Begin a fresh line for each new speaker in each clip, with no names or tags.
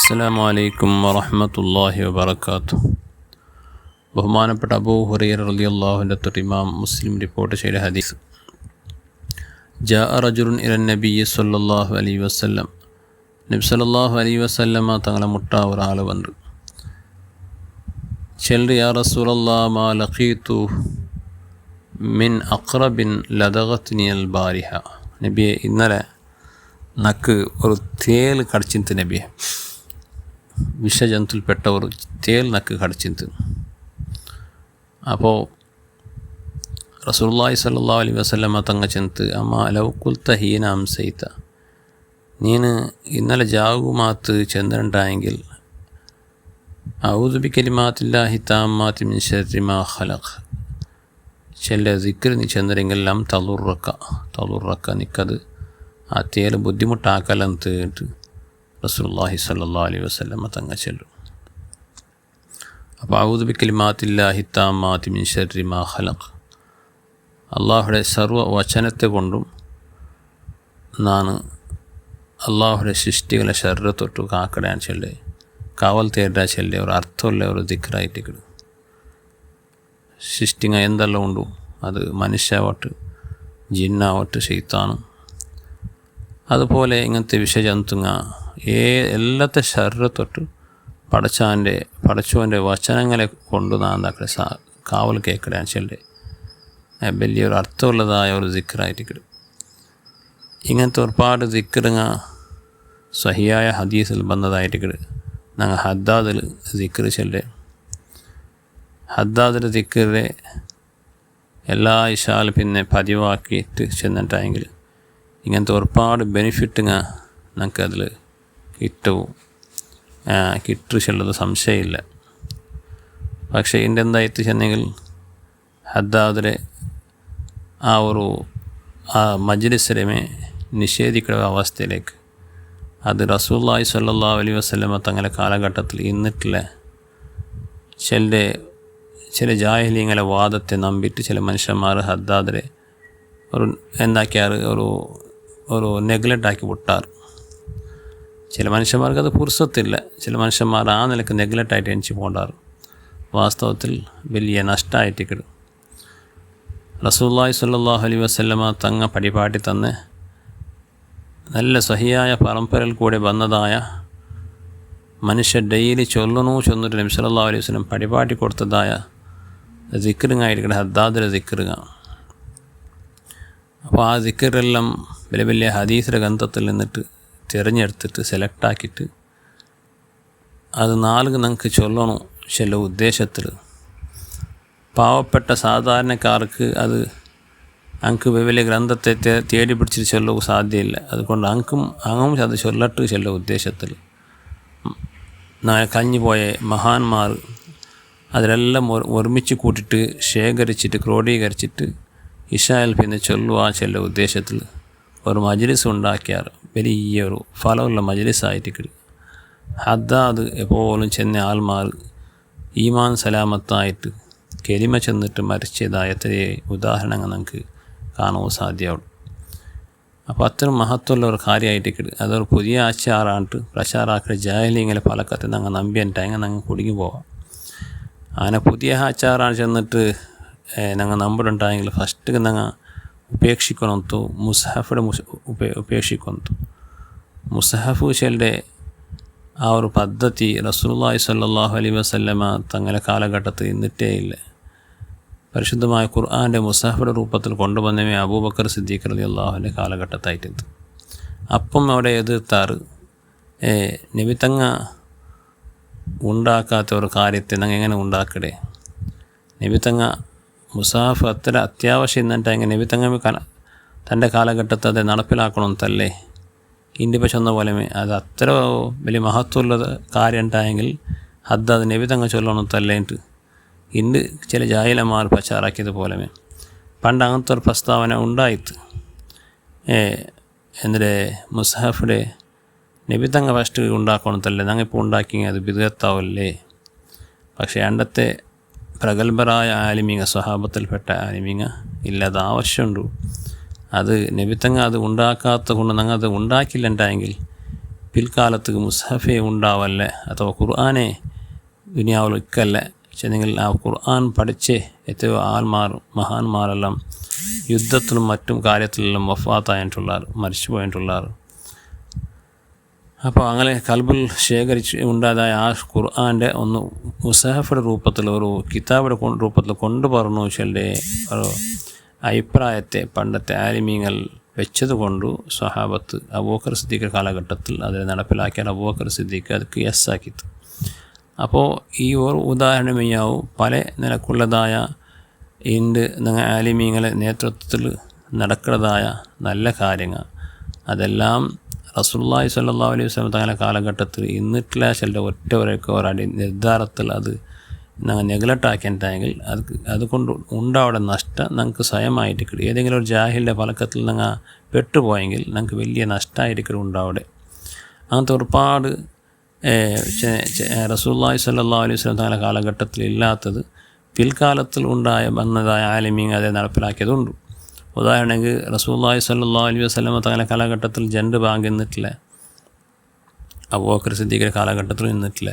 അസ്സലാമു അലൈക്കും വറഹ്മത്തുള്ളാഹി വബറകാതുഹു. ബഹുമാനപ്പെട്ട അബൂ ഹുറൈറ റളിയല്ലാഹു തൊട്ട് ഇമാം മുസ്ലിം റിപ്പോർട്ട് ചെയ്ത ഹദീസ്. ജാഅ റജുലുൻ ഇലൻ നബിയ്യി സ്വല്ലല്ലാഹു അലൈഹി വസല്ലം. നബി സല്ലല്ലാഹു അലൈഹി വസല്ലമ തങ്ങളെ മുട്ട ഒരാൾ വന്നു. ചെല്ലു യാ റസൂലല്ലാഹ് മാ ലഖീതു മിൻ അഖ്റബിൻ ലദഗത്നിൽ ബാരിഹ. നബിയെ, ഇന്നലെ നക്ക് ഒരു തേൽ കടിച്ചിന്ത്. നബിയെ, വിഷജന്തുൽപ്പെട്ട ഒരു തേൽ നക്ക് കടിച്ചിന്ത്. അപ്പോൾ റസൂലുള്ളാഹി സ്വല്ലല്ലാഹു അലൈഹി വസല്ലമ തങ്ങ ചെന്ത്, അമ്മ ലൗ ഖുൽത ഹീന അംസൈത, നീന് ഇന്നലെ ജാവുമാത്ത് ചെന്നിട്ടുണ്ടായെങ്കിൽ അഊദു ബികലിമാത്തില്ലാഹി താമ്മാതി മിൻ ശർരി മാ ഖലഖ്, ചെല്ല ദിക്ർ നീ ചെന്നിരെങ്കിൽ ലം തളുറക്ക നിക്കത് ആ തേൽ ബുദ്ധിമുട്ടാക്കലെന്ന് റസൂലുള്ളാഹി സ്വല്ലല്ലാഹു അലൈഹി വസല്ലമ തങ്ങ ചെല്ലും. അപ്പോൾ അഊദു ബികലിമാത്തില്ലാഹി താമ്മാതി മിൻ ശർരി മാ ഖലഖ്, അള്ളാഹുടെ സർവ്വ വചനത്തെ കൊണ്ടും നാണ് അള്ളാഹുടെ സൃഷ്ടികളെ ഷർറ് തൊട്ട് കാക്കടാൻ ചെല്ലേ, കാവൽ തേടാ ചെല്ലേ. ഒരു അർത്ഥമുള്ള ഒരു ദിക്റായിട്ട് സൃഷ്ടിങ്ങ എന്തെല്ലാം ഉണ്ടോ, അത് മനുഷ്യാവട്ട് ജിന്നാവട്ട് ശൈത്താനും അതുപോലെ ഇങ്ങനത്തെ വിഷജന്തുങ്ങ എല്ലാത്തെ ഷർറ് തൊട്ട് പടച്ചോൻ്റെ വചനങ്ങളെ കൊണ്ട് നാം കാവൽ കേൾക്കടാൻ ചെല്ലേ. വലിയൊരു അർത്ഥമുള്ളതായ ഒരു ദിക്റായിട്ട് ഇങ്ങനത്തെ ഒരുപാട് ദിക്റുങ്ങ സഹിയായ ഹദീസിൽ വന്നതായിട്ട് ഞങ്ങൾ ഹദ്ദാദിൽ ദിക്ർ ചെല്ലേ. ഹദ്ദാദിൽ ദിക്റെ എല്ലാ ഇശാലും പിന്നെ പതിവാക്കിയിട്ട് ചെന്നിട്ടായെങ്കിൽ ഇങ്ങനത്തെ ഒരുപാട് ബെനിഫിറ്റുങ്ങ ഞങ്ങൾക്കതിൽ കിട്ടുള്ളത് സംശയമില്ല. പക്ഷേ ഇതിൻ്റെ എന്തായിട്ട് ചെന്നെങ്കിൽ ഹദ്ദാദിലെ ആ മജ്ലിസിനെ നിഷേധിക്കുന്ന അവസ്ഥയിലേക്ക് അത് റസൂലുള്ളാഹി സ്വല്ലല്ലാഹു അലൈഹി വസല്ലമ തങ്ങളുടെ കാലഘട്ടത്തിൽ ഇന്നിട്ടില്ല ചില ജാഹിലിയങ്ങളെ വാദത്തെ നമ്പിയിട്ട് ചില മനുഷ്യന്മാർ ഹദ്ദാദിനെ ഒരു എന്താക്കിയാറ് ഒരു നെഗ്ലക്റ്റാക്കി വിട്ടാറ്. ചില മനുഷ്യന്മാർക്ക് അത് പുർസത്തില്ല. ചില മനുഷ്യന്മാർ ആ നിലക്ക് നെഗ്ലക്റ്റായിട്ട് എണിച്ച് പോകാറ്. വാസ്തവത്തിൽ വലിയ നഷ്ടമായിട്ട് റസൂലുള്ളാഹി സ്വല്ലല്ലാഹു അലൈഹി വസല്ലമ തങ്ങ പരിപാടി തന്നെ നല്ല സഹിയായ പരമ്പരയിൽ കൂടെ വന്നതായ മനുഷ്യ ഡെയിലി ചൊന്നിട്ട് നബി സല്ലല്ലാഹു അലൈഹി വസല്ലം പരിപാടി കൊടുത്തതായ ദിക്റുങ്ങായിരിക്കണം ഹദ്ദാദിലെ ദിക്റുങ്ങ. അപ്പോൾ ആ ദിക്റെല്ലാം വലിയ വലിയ ഹദീസിലെ ഗ്രന്ഥത്തിൽ നിന്നിട്ട് തിരഞ്ഞെടുത്തിട്ട് സെലക്റ്റാക്കിയിട്ട് അത് നമുക്ക് ചൊല്ലണം ചില ഉദ്ദേശത്തിൽ. പാവപ്പെട്ട സാധാരണക്കാർക്ക് അത് അങ്ങ് വലിയ ഗ്രന്ഥത്തെ തേടി പിടിച്ചിട്ട് ചൊല്ലുക സാധ്യമില്ല. അതുകൊണ്ട് അങ്ങും അത് ചൊല്ലട്ട് ചില ഉദ്ദേശത്തിൽ കഴിഞ്ഞു പോയ മഹാന്മാർ അതിലെല്ലാം ഒരുമിച്ച് കൂട്ടിയിട്ട് ശേഖരിച്ചിട്ട് ക്രോഡീകരിച്ചിട്ട് ഇശായിൽ പിന്നെ ചൊല്ലുക ചില ഉദ്ദേശത്തിൽ ഒരു മജ്ലിസ് ഉണ്ടാക്കിയാറ്. വലിയൊരു ഫലമുള്ള മജ്ലിസായിട്ട് ഹദ്ദാദ് എപ്പോഴും ചെന്ന ആൾമാർ ഈമാൻ സലാമത്തായിട്ട് കെലിമ ചെന്നിട്ട് മരിച്ചതായ എത്രയേ ഉദാഹരണങ്ങൾ നമുക്ക് കാണുവാൻ സാധ്യമാവും. അപ്പോൾ അത്ര മഹത്വമുള്ള ഒരു കാര്യമായിട്ട് അതൊരു പുതിയ ആച്ചാറാണ്ട് പ്രചാരാക്കിയ ജാഹിലിയങ്ങളെ പലക്കത്തെ ഞങ്ങൾ നമ്പിയിട്ടായെങ്കിൽ ഞങ്ങൾ കുടുങ്ങി പോവാം. അങ്ങനെ പുതിയ ആച്ചാറാണ് ചെന്നിട്ട് ഞങ്ങൾ നമ്പറുണ്ടായെങ്കിൽ ഫസ്റ്റ് ഞങ്ങൾ ഉപേക്ഷിക്കൊന്നു മുസ്ഹഫിടെ ഉപേക്ഷിക്കൊന്നു. മുസ്ഹഫ് ചെല്ലെ ആ ഒരു പദ്ധതി റസൂലുള്ളാഹി സ്വല്ലല്ലാഹു അലൈഹി വസല്ലമ തങ്ങളുടെ കാലഘട്ടത്തിൽ ഇന്നിട്ടേ ഇല്ല. പരിശുദ്ധമായ ഖുർആൻ്റെ മുസ്ഹഫിൻ്റെ രൂപത്തിൽ കൊണ്ടുവന്നവേ അബൂബക്കർ സിദ്ദീഖ് റളിയല്ലാഹുവിൻ്റെ കാലഘട്ടത്തായിട്ടുണ്ട്. അപ്പം അവിടെ എതിർത്താറ് നബി തങ്ങ ഉണ്ടാക്കാത്ത ഒരു കാര്യത്തെ ഞങ്ങൾ എങ്ങനെ ഉണ്ടാക്കടേ, നബി തങ്ങ മുസാഫ് അത്ര അത്യാവശ്യം എന്നിട്ട് എങ്ങനെ നബി തങ്ങ തൻ്റെ കാലഘട്ടത്തിൽ അത് നടപ്പിലാക്കണമെന്നല്ലേ ഇന്ത്യ ചെന്ന പോലെ അത് അത്ര വലിയ മഹത്വമുള്ള കാര്യം ഉണ്ടായെങ്കിൽ അത് നബി തങ്ങ ചൊല്ലണമെന്നല്ലേട്ട് ഇന്ന് ചില ജാഹിലന്മാർ പ്രചാരാക്കിയതുപോലെ പണ്ട് അങ്ങനത്തെ ഒരു പ്രസ്താവന ഉണ്ടായിട്ട് എന്നിട്ട് മുസ്ഹഫിടെ നബി തങ്ങ ഫസ്റ്റ് ഉണ്ടാക്കണമെന്നല്ലേ ഞങ്ങൾ ഇപ്പോൾ ഉണ്ടാക്കി അത് ബിദ്അത്താവല്ലേ. പക്ഷേ അണ്ടത്തെ പ്രഗത്ഭരായ ആലിമീങ്ങ സ്വഹാബത്തിൽപ്പെട്ട ആലിമീങ്ങ ഇല്ല, അത് ആവശ്യമുണ്ട്. അത് നബി തങ്ങ അത് ഉണ്ടാക്കാത്ത കൊണ്ട് ഞങ്ങൾ അത് ഉണ്ടാക്കില്ല ഉണ്ടായെങ്കിൽ പിൽക്കാലത്ത് മുസ്ഹഫേ ഉണ്ടാവല്ലേ അഥവാ ഖുർആനെ ദുനിയാവിൽ ഇക്കല്ലേ ചെന്നെങ്കിൽ ആ ഖുർആൻ പഠിച്ച് എത്രയോ മഹാന്മാരെല്ലാം യുദ്ധത്തിലും മറ്റും കാര്യത്തിലെല്ലാം വഫാത്തായിട്ടുള്ളാർ, മരിച്ചു പോയിട്ടുള്ളാർ. അപ്പോൾ അങ്ങനെ കൽബിൽ ശേഖരിച്ച് ഉണ്ടായതായ ആ ഖുർആൻ്റെ ഒന്ന് മുസഹഫിൻ്റെ രൂപത്തിൽ ഒരു കിതാബിൻ്റെ രൂപത്തിൽ കൊണ്ടുപറഞ്ഞു വെച്ചാൽ ഒരു അഭിപ്രായത്തെ പണ്ടത്തെ ആലിമീങ്ങൾ വെച്ചതുകൊണ്ട് സ്വഹാബത്ത് അബൂബക്കർ സിദ്ദീഖ് കാലഘട്ടത്തിൽ അതിനെ നടപ്പിലാക്കിയ അബൂബക്കർ സിദ്ദീഖ് അത് ഖിയാസാക്കിയത്. അപ്പോൾ ഈ ഒരു ഉദാഹരണമെയ്യാവും പല നിലക്കുള്ളതായ നിങ്ങൾ ആലിമീങ്ങളെ നേതൃത്വത്തിൽ നടക്കുന്നതായ നല്ല കാര്യങ്ങൾ അതെല്ലാം റസൂലുള്ളാഹി സ്വല്ലല്ലാഹു അലൈഹി വസല്ലം തങ്ങളുടെ കാലഘട്ടത്തിൽ ഇന്നിട്ടില്ല ചില ഒരടി നിർദ്ധാരത്തിൽ അത് ഞങ്ങൾ നെഗ്ലക്റ്റാക്കിയിട്ടെങ്കിൽ അതുകൊണ്ട് ഉണ്ടാവുന്ന നഷ്ടം ഞങ്ങൾക്ക് സ്വയമായിട്ട് കിട്ടും. ഏതെങ്കിലും ഒരു ജാഹിലിൻ്റെ പലക്കത്തിൽ ഞങ്ങൾ പെട്ടുപോയെങ്കിൽ ഞങ്ങൾക്ക് വലിയ നഷ്ടമായിരിക്കും ഉണ്ടാവിടെ. അങ്ങനത്തെ ഒരുപാട് റസൂലുള്ളാഹി സ്വല്ലല്ലാഹു അലൈഹി വസല്ലം തങ്ങളുടെ കാലഘട്ടത്തിൽ ഇല്ലാത്തത് പിൽക്കാലത്തിൽ വന്നതായ ആലിമീങ്ങൾ അതേ നടപ്പിലാക്കിയതുണ്ട്. ഉദാഹരണക്ക് റസൂലുള്ളാഹി സ്വല്ലല്ലാഹു അലൈഹി വസല്ലം തങ്ങളുടെ കാലഘട്ടത്തിൽ ജണ്ട് ബാങ്ക് നിന്നിട്ടില്ല, അബൂബക്കർ സിദ്ദീഖിൻ്റെ കാലഘട്ടത്തിൽ നിന്നിട്ടില്ല,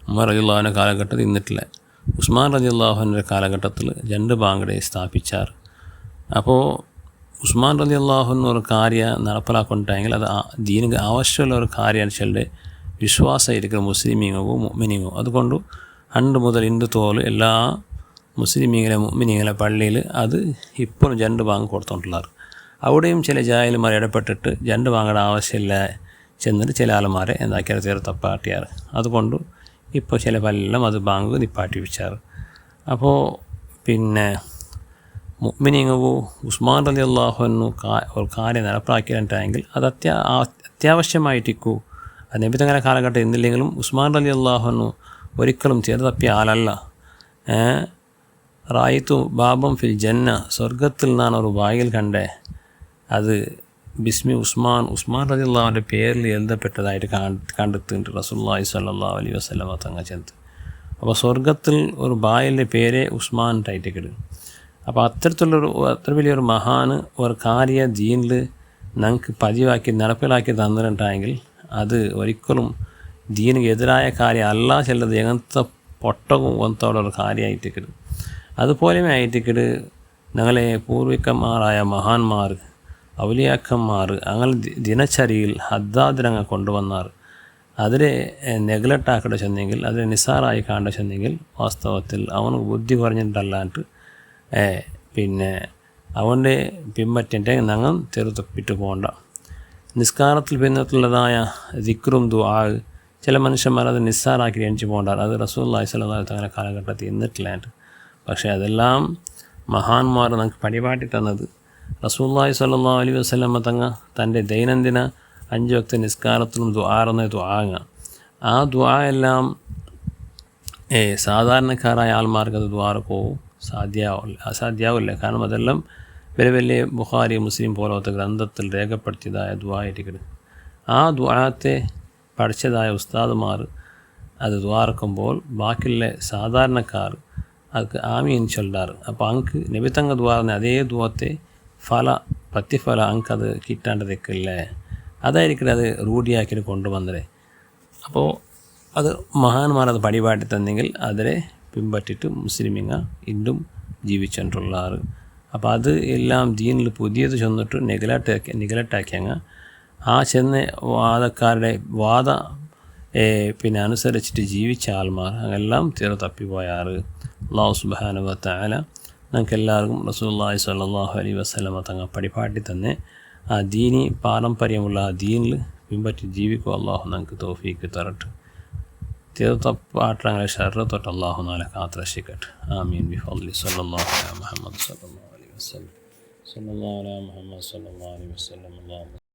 ഉമർ റളിയല്ലാഹുവിൻ്റെ കാലഘട്ടത്തിൽ നിന്നിട്ടില്ല, ഉസ്മാൻ റളിയല്ലാഹുവിൻ്റെ കാലഘട്ടത്തിൽ ജണ്ട് ബാങ്ക് സ്ഥാപിച്ചാർ. അപ്പോൾ ഉസ്മാൻ റളിയല്ലാഹു ഒരു കാര്യം നടപ്പിലാക്കൊണ്ടെങ്കിൽ അത് ദീനിക്ക് ആവശ്യമുള്ള ഒരു കാര്യം വെച്ചാൽ വിശ്വാസമായിരിക്കും മുസ്ലിമീങ്ങോ മുഅ്മിനീങ്ങോ. അതുകൊണ്ട് പണ്ട് മുതൽ ഇന്ന് തോൽ എല്ലാ മുസ്ലിമീങ്ങളെ മുഅ്മിനീങ്ങളെ പള്ളിയിൽ അത് ഇപ്പോഴും ജണ്ട് ബാങ്ക് കൊടുത്തോണ്ടുള്ളാറ്. അവിടെയും ചില ജാഹിലുമാർ ഇടപെട്ടിട്ട് ജണ്ട് ബാങ്കയുടെ ആവശ്യമില്ല ചെന്നിട്ട് ചില ആൾമാരെ എന്താക്കിയാൽ തീരെ തപ്പാട്ടിയാറ്. അതുകൊണ്ട് ഇപ്പോൾ ചില പല്ലെല്ലാം അത് ബാങ്ക് നിപ്പാട്ടി വെച്ചാറ്. അപ്പോൾ പിന്നെ മുഅ്മിനീങ്ങോ ഉസ്മാൻ റളിയല്ലാഹു അൻഹു ഒരു കാര്യം നടപ്പാക്കിയിട്ടുണ്ടെങ്കിൽ അത് അത്യാവശ്യമായിട്ടിക്കൂ. അത് നബി തങ്ങളുടെ കാലഘട്ടം എന്നില്ലെങ്കിലും ഉസ്മാൻ റളിയല്ലാഹു അൻഹു ഒരിക്കലും തീരെ തപ്പിയ ആളല്ല. റായിത്തു ബാബം ഫിൽ ജന്ന, സ്വർഗത്തിൽ നിന്നാണ് ഒരു വായിൽ കണ്ടേ, അത് ബിസ്മി ഉസ്മാൻ റളിയല്ലാഹുവിൻ്റെ പേരിൽ എഴുതപ്പെട്ടതായിട്ട് കണ്ടെത്തിയിട്ട് റസൂലുള്ളാഹി സ്വല്ലല്ലാഹു അലൈഹി വസല്ലം തങ്ങൾ ചെന്ന്. അപ്പോൾ സ്വർഗത്തിൽ ഒരു ബായിൻ്റെ പേരെ ഉസ്മാൻ ടൈറ്റിക്കിട്. അപ്പോൾ അത്ര വലിയൊരു മഹാന് ഒരു കാര്യ ദീനിൽ ഞങ്ങൾക്ക് പതിവാക്കി നടപ്പിലാക്കി തന്നിട്ടുണ്ടെങ്കിൽ അത് ഒരിക്കലും ദീനിക്ക് എതിരായ കാര്യം അല്ല ചെല്ലത് എങ്ങനത്തെ പൊട്ടവും ഒന്നത്തോടൊരു കാര്യമായിട്ടിക്കിട്. അതുപോലെ ആയിട്ടിക്കിട് ഞങ്ങളെ പൂർവികന്മാരായ മഹാന്മാർ ഔലിയാക്കന്മാർ അങ്ങനെ ദിനചര്യയിൽ ഹദ്ദാദിനങ്ങൾ കൊണ്ടുവന്നാർ. അതിനെ നെഗ്ലക്റ്റാക്കേണ്ട ചെന്നെങ്കിൽ അതിനെ നിസാറായി കാണേണ്ട ചെന്നെങ്കിൽ വാസ്തവത്തിൽ അവന് ബുദ്ധി കുറഞ്ഞിട്ടല്ലാണ്ട് പിന്നെ അവൻ്റെ പിമ്പറ്റിൻ്റെ ഞങ്ങൾ തെറുതപ്പിട്ട് പോകണ്ട. നിസ്കാരത്തിൽ പിന്നത്തുള്ളതായ ദിക്റും ദുആ ചില മനുഷ്യന്മാർ അത് നിസ്സാറാക്കി എണിച്ച് പോകണ്ടാറ്. അത് റസൂലുള്ളാഹി സ്വല്ലല്ലാഹു അലൈഹി വസല്ലം കാലഘട്ടത്തിൽ എന്നിട്ടില്ലാണ്ട്. പക്ഷേ അതെല്ലാം മഹാന്മാർ നമുക്ക് പടിപാട്ടി തന്നത് റസൂലുള്ളാഹി സ്വല്ലല്ലാഹു അലൈഹി വസല്ലം തൻ്റെ ദൈനംദിന 5 വക്ത നിസ്കാരത്തിലും ദുആങ്ങ. ആ ദുആ എല്ലാം സാധാരണക്കാരായ ആൾമാർക്ക് അത് പോവും അസാധ്യാവില്ല. കാരണം അതെല്ലാം വലിയ ബുഖാരി മുസ്ലിം പോലത്തെ ഗ്രന്ഥത്തിൽ രേഖപ്പെടുത്തിയതായ ദുആയിരിക്കും. ആ ദുആത്തെ പഠിച്ചതായ ഉസ്താദുമാർ അത് ദുആർക്കുമ്പോൾ ബാക്കിയുള്ള സാധാരണക്കാർ അത് ആമീൻ ചൊല്ലാറ്. അപ്പോൾ അങ്ക് നബിതങ്ങ ദുആറിന് അതേ ദുആത്തെ പ്രതിഫല അങ്കത് കിട്ടാണ്ടതൊക്കെയില്ലേ, അതായിരിക്കും അത് റൂഢിയാക്കി കൊണ്ടുവന്നത്. അപ്പോൾ അത് മഹാന്മാരത് പടിപാട്ടി തന്നെങ്കിൽ അതിനെ പിൻപറ്റിയിട്ട് മുസ്ലിമിങ്ങ ഇന്നും ജീവിച്ചിട്ടുള്ളാറ്. അപ്പോൾ അത് എല്ലാം ദീനിൽ പുതിയത് ചെന്നിട്ട് നെഗ്ലക്റ്റാക്കിയങ്ങ ആ ചെന്ന് വാദക്കാരുടെ പിന്നെ അനുസരിച്ചിട്ട് ജീവിച്ച ആൾമാർ അങ്ങെല്ലാം തീരെ തപ്പിപ്പോയാറ്. അല്ലാഹു സുബ്ഹാനഹു വ തആല ഞങ്ങൾക്ക് എല്ലാവർക്കും റസൂലുള്ളാഹി സ്വല്ലല്ലാഹു അലൈഹി വസല്ലം തങ്ങൾ പടിപാട്ടി തന്നെ ആ ദീനി പാരമ്പര്യമുള്ള ആ ദീനിൽ പിൻപറ്റി ജീവിക്കുക അല്ലാഹു ഞങ്ങൾക്ക് തൗഫീക്ക് തരട്ടെ. തീരെ തപ്പാട്ടങ്ങളെ ഷർറ് തൊട്ട് അല്ലാഹു നാളെ കാത്തുരക്ഷിക്കട്ടെ. ആമീൻ ബിഫദ്ലി സ്വല്ലല്ലാഹു അലാ മുഹമ്മദ് സ്വല്ലല്ലാഹു അലൈഹി വസല്ലം.